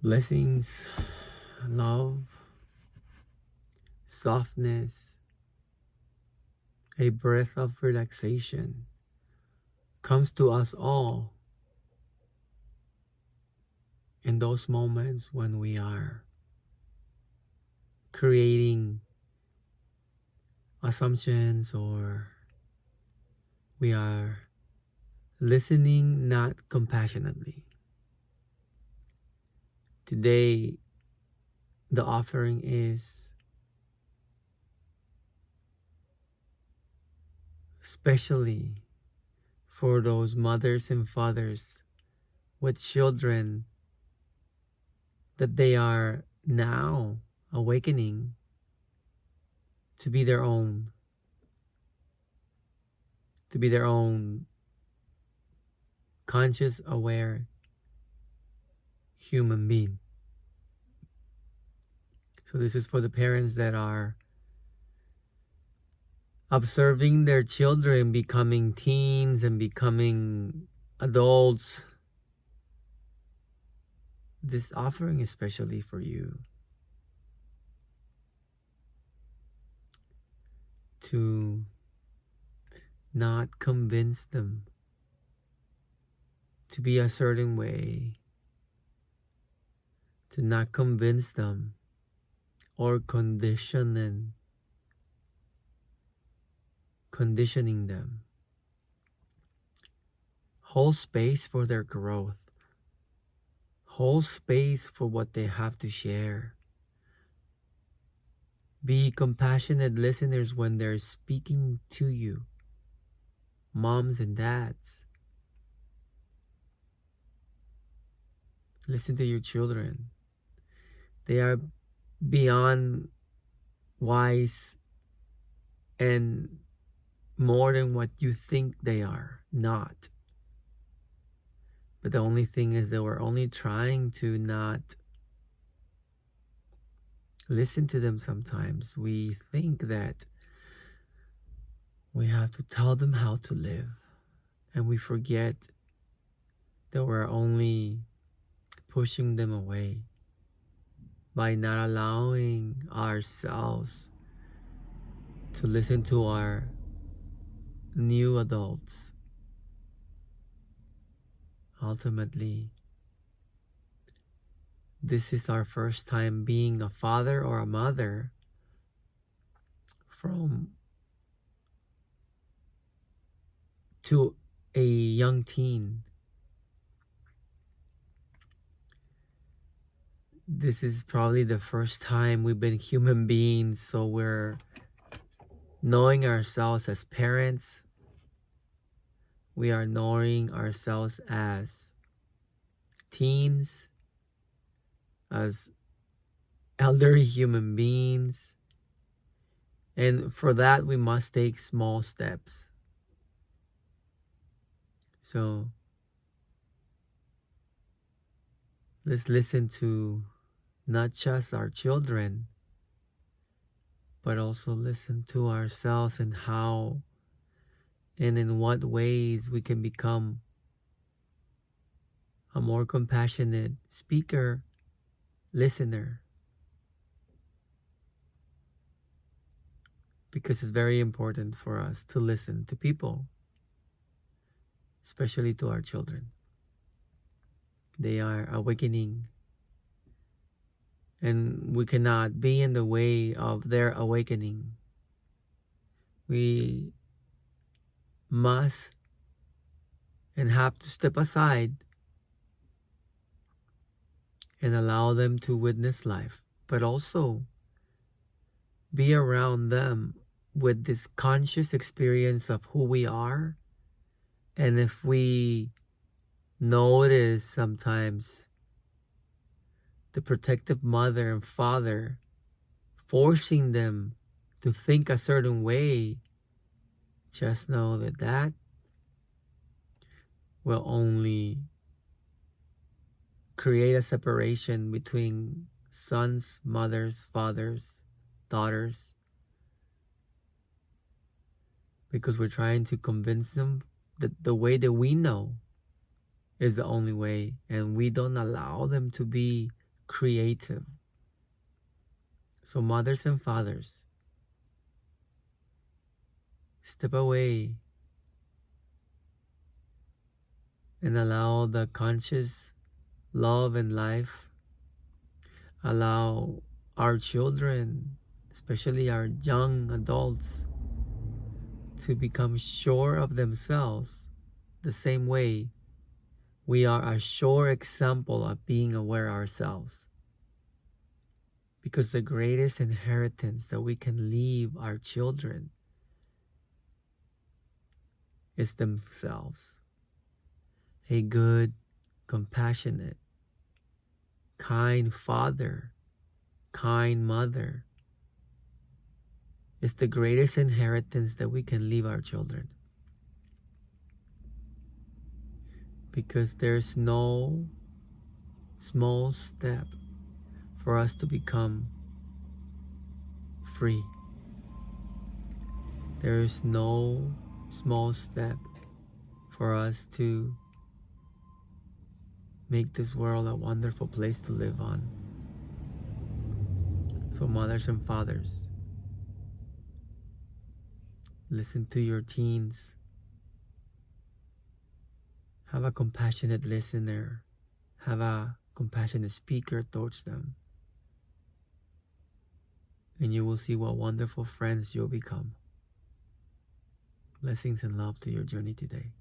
Blessings, love, softness, a breath of relaxation comes to us all in those moments when we are creating assumptions or we are listening not compassionately. Today, the offering is especially for those mothers and fathers with children that they are now awakening to be their own, conscious, aware human being. So this is for the parents that are observing their children becoming teens and becoming adults. This offering is especially for you to not convince them to be a certain way, to not convince them or conditioning them. Hold space for their growth. Hold space for what they have to share. Be compassionate listeners when they're speaking to you, moms and dads. Listen to your children. They are beyond wise and more than what you think they are not. But the only thing is that we're only trying to not listen to them sometimes. We think that we have to tell them how to live, and we forget that we're only pushing them away by not allowing ourselves to listen to our new adults. Ultimately, this is our first time being a father or a mother to a young teen. This is probably the first time we've been human beings, so we're knowing ourselves as parents. We are knowing ourselves as teens, as elderly human beings. And for that, we must take small steps. So let's listen to not just our children, but also listen to ourselves and how and in what ways we can become a more compassionate speaker, listener. Because it's very important for us to listen to people, especially to our children. They are awakening, and we cannot be in the way of their awakening. We must and have to step aside and allow them to witness life, but also be around them with this conscious experience of who we are. And if we notice sometimes the protective mother and father forcing them to think a certain way, just know that that will only create a separation between sons, mothers, fathers, daughters, because we're trying to convince them that the way that we know is the only way, and we don't allow them to be creative. So mothers and fathers, step away and allow the conscious love and life, allow our children, especially our young adults, to become sure of themselves the same way we are a sure example of being aware ourselves. Because the greatest inheritance that we can leave our children is themselves. A good, compassionate, kind father, kind mother is the greatest inheritance that we can leave our children. Because there's no small step for us to become free. There is no small step for us to make this world a wonderful place to live on. So mothers and fathers, listen to your teens. Have a compassionate listener. Have a compassionate speaker towards them. And you will see what wonderful friends you'll become. Blessings and love to your journey today.